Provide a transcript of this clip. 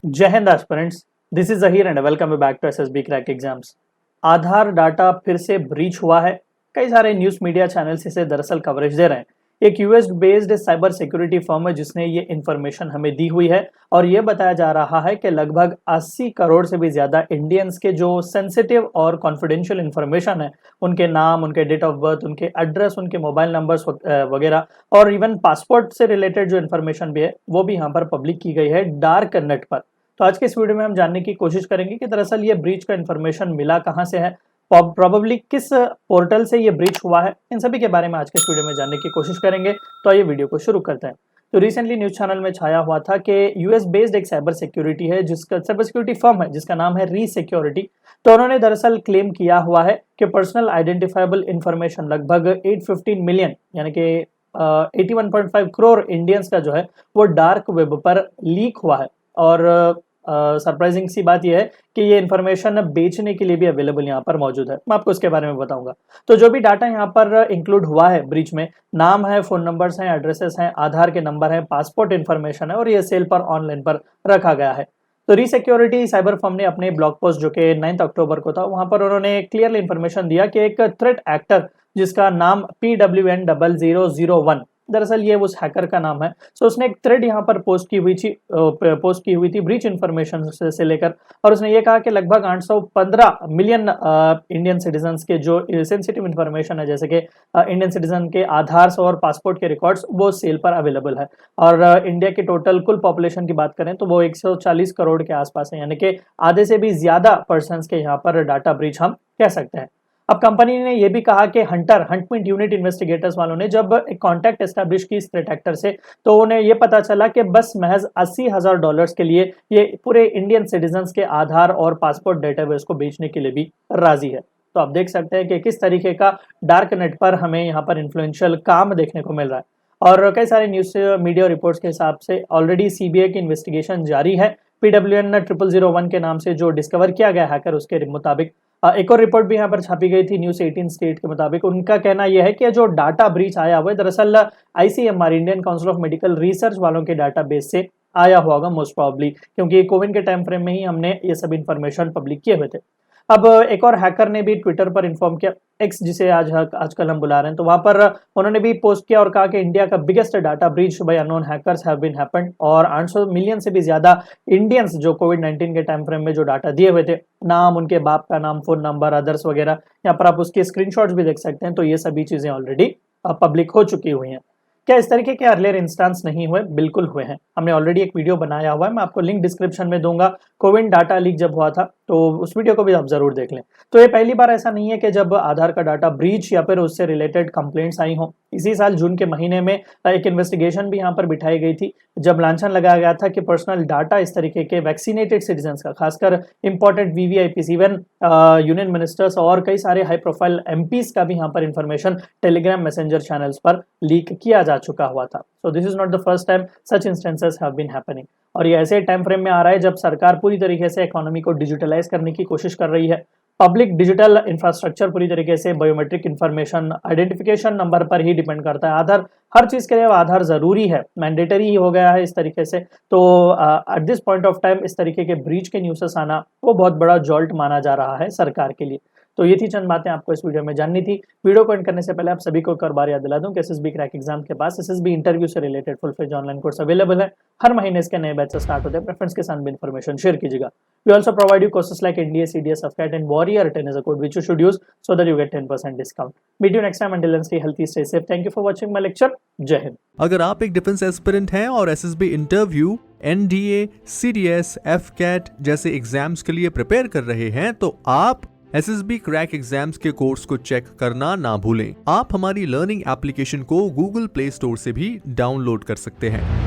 जय Hind aspirants, this is Zaheer and welcome back to SSB crack exams. Aadhaar data फिर से breach हुआ है। कई सारे न्यूज़ मीडिया चैनल्स इसे दरअसल कवरेज दे रहे हैं। एक US based cyber security firm है जिसने ये इन्फॉर्मेशन हमें दी हुई है और ये बताया जा रहा है कि लगभग 80 करोड़ से भी ज़्यादा इंडियंस के जो सेंसिटिव और कॉन्फिडेंशियल इन्फॉर्मेशन है, उनके नाम, उनके डेट ऑफ बर्थ, उनके एड्रेस, उनके मोबाइल नंबर्स वगैरह और इवन पासपोर्ट से रिलेटेड जो इन्फॉर्मेशन भी है वो भी यहाँ पर पब्लिक की गई है डार्क नेट पर। तो आज के इस वीडियो में हम जानने की कोशिश करेंगे कि दरअसल ये ब्रीच का इन्फॉर्मेशन मिला कहां से है, प्रोबेबली किस पोर्टल से ये ब्रीच हुआ है। इन सभी के बारे में आज के इस वीडियो में जानने की कोशिश करेंगे। तो ये वीडियो को शुरू करते हैं। तो रिसेंटली न्यूज चैनल में छाया हुआ था कि यूएस बेस्ड एक साइबर सिक्योरिटी है जिसका साइबर सिक्योरिटी फर्म है जिसका नाम है री सिक्योरिटी। तो उन्होंने दरअसल क्लेम किया हुआ है कि पर्सनल आइडेंटिफाइबल इंफॉर्मेशन लगभग 815 मिलियन यानी कि 81.5 करोड़ इंडियंस का जो है वो डार्क वेब पर लीक हुआ है। और सरप्राइजिंग सी बात यह है कि ये इन्फॉर्मेशन बेचने के लिए भी अवेलेबल यहाँ पर मौजूद है। मैं आपको इसके बारे में बताऊंगा। तो जो भी डाटा यहाँ पर इंक्लूड हुआ है ब्रीच में, नाम है, फोन नंबर्स हैं, एड्रेसेस हैं, आधार के नंबर हैं, पासपोर्ट इन्फॉर्मेशन है और ये सेल पर ऑनलाइन पर रखा गया है। तो रीसिक्योरिटी साइबर फर्म ने अपने ब्लॉग पोस्ट जो कि 9 अक्टूबर को था, वहां पर उन्होंने क्लियरली इन्फॉर्मेशन दिया कि एक थ्रेट एक्टर जिसका नाम PWN0001, दरअसल ये उस हैकर का नाम है। सो उसने एक थ्रेड यहाँ पर पोस्ट की हुई थी ब्रीच इन्फॉर्मेशन से लेकर, और उसने ये कहा कि लगभग 815 मिलियन इंडियन सिटीजन्स के जो सेंसिटिव इन्फॉर्मेशन है, जैसे कि इंडियन सिटीजन के आधार और पासपोर्ट के रिकॉर्ड्स, वो सेल पर अवेलेबल है। और इंडिया की टोटल कुल पॉपुलेशन की बात करें तो वो 140 करोड़ के आसपास है, यानी कि आधे से भी ज्यादा पर्सन के यहाँ पर डाटा ब्रीच हम कह सकते हैं। अब कंपनी ने यह भी कहा कि हंटमिंट यूनिट इन्वेस्टिगेटर्स वालों ने जब एक कॉन्टैक्ट एस्टैब्लिश की इस थ्रेट एक्टर से, तो उन्हें यह पता चला कि बस महज $80,000 के लिए ये पूरे इंडियन सिटीजन्स के आधार और पासपोर्ट डेटाबेस को बेचने के लिए भी राजी है। तो आप देख सकते हैं कि किस तरीके का डार्क नेट पर हमें यहाँ पर इन्फ्लुएंशियल काम देखने को मिल रहा है। और कई सारे न्यूज मीडिया रिपोर्ट्स के हिसाब से ऑलरेडी सीबीआई की इन्वेस्टिगेशन जारी है। PWN0001 के नाम से जो डिस्कवर किया गया हैकर, उसके मुताबिक एक और रिपोर्ट भी यहाँ पर छापी गई थी न्यूज़ 18 स्टेट के मुताबिक। उनका कहना यह है कि जो डाटा ब्रीच आया हुआ है दरअसल ICMR, Indian council of medical research वालों के डाटाबेस से आया हुआ होगा मोस्ट प्रॉब्ली, क्योंकि कोविड के टाइम फ्रेम में ही हमने ये सब इन्फॉर्मेशन पब्लिक किए हुए थे। अब एक और हैकर ने भी ट्विटर पर इन्फॉर्म किया, एक्स जिसे आजकल हम बुला रहे हैं, तो वहां पर उन्होंने भी पोस्ट किया और कहा कि इंडिया का biggest data breach by unknown hackers have been happened, और 800 मिलियन से भी ज्यादा इंडियंस जो कोविड-19 के टाइम फ्रेम में जो डाटा दिए हुए थे, नाम, उनके बाप का नाम, फोन नंबर, अदर्स वगैरह, यहाँ पर आप उसके स्क्रीनशॉट्स भी देख सकते हैं। तो ये सभी चीजें ऑलरेडी पब्लिक हो चुकी हुई हैं। क्या इस तरीके के अर्लियर इंस्टेंस नहीं हुए? बिल्कुल हुए हैं। हमने ऑलरेडी एक वीडियो बनाया हुआ है, मैं आपको लिंक डिस्क्रिप्शन में दूंगा। कोविड डाटा लीक जब हुआ था तो उस वीडियो को भी आप जरूर देख लें। तो ये पहली बार ऐसा नहीं है कि जब आधार का डाटा ब्रीच या फिर उससे रिलेटेड कंप्लेंट्स आई हों। इसी साल जून के महीने में एक इन्वेस्टिगेशन भी यहाँ पर बिठाई गई थी, जब लांछन लगाया गया था कि पर्सनल डाटा इस तरीके के वैक्सीनेटेड सिटीजन का, खासकर important VVIPs, even union ministers और कई सारे हाई प्रोफाइल MPs का भी यहाँ पर इंफॉर्मेशन टेलीग्राम मैसेंजर चैनल्स पर लीक किया जा चुका हुआ था। So this is not the first time such instances have been happening. और ये ऐसे टाइम फ्रेम में आ रहा है जब सरकार पूरी तरीके से इकोनॉमी को डिजिटलाइज करने की कोशिश कर रही है। पब्लिक डिजिटल इंफ्रास्ट्रक्चर पूरी तरीके से बायोमेट्रिक इंफॉर्मेशन, आइडेंटिफिकेशन नंबर पर ही डिपेंड करता है। आधार हर चीज के लिए आधार जरूरी है, मैंडेटरी ही हो गया है इस तरीके से। तो at this point of time इस तरीके के ब्रीच के न्यूज़ेस आना वो बहुत बड़ा जॉल्ट माना जा रहा है सरकार के लिए। तो ये थी चंद बातें आपको इस वीडियो में जाननी थी। वीडियो को एंड करने से पहले आप सभी को एक और बार याद दिला दूं कि SSB क्रैक एग्जाम के पास SSB इंटरव्यू से related full fledge online course available है। हर महीने इसके नए बैच स्टार्ट होते हैं। अपने फ्रेंड्स के साथ भी इन्फॉर्मेशन शेयर कीजिएगा। We also provide you courses like NDA, CDS, AFCAT and Warrior. 10 is a code which you should use so that you get 10% discount. Meet you next time. Until then, stay healthy, stay safe. Thank you for watching my lecture. जय हिंद। अगर आप एक defence aspirant हैं और SSB interview, NDA, CDS, AFCAT जैसे exams के लिए prepare कर रहे हैं, तो आप SSB क्रैक एग्जाम्स के कोर्स को चेक करना ना भूलें। आप हमारी लर्निंग एप्लीकेशन को Google Play Store से भी डाउनलोड कर सकते हैं।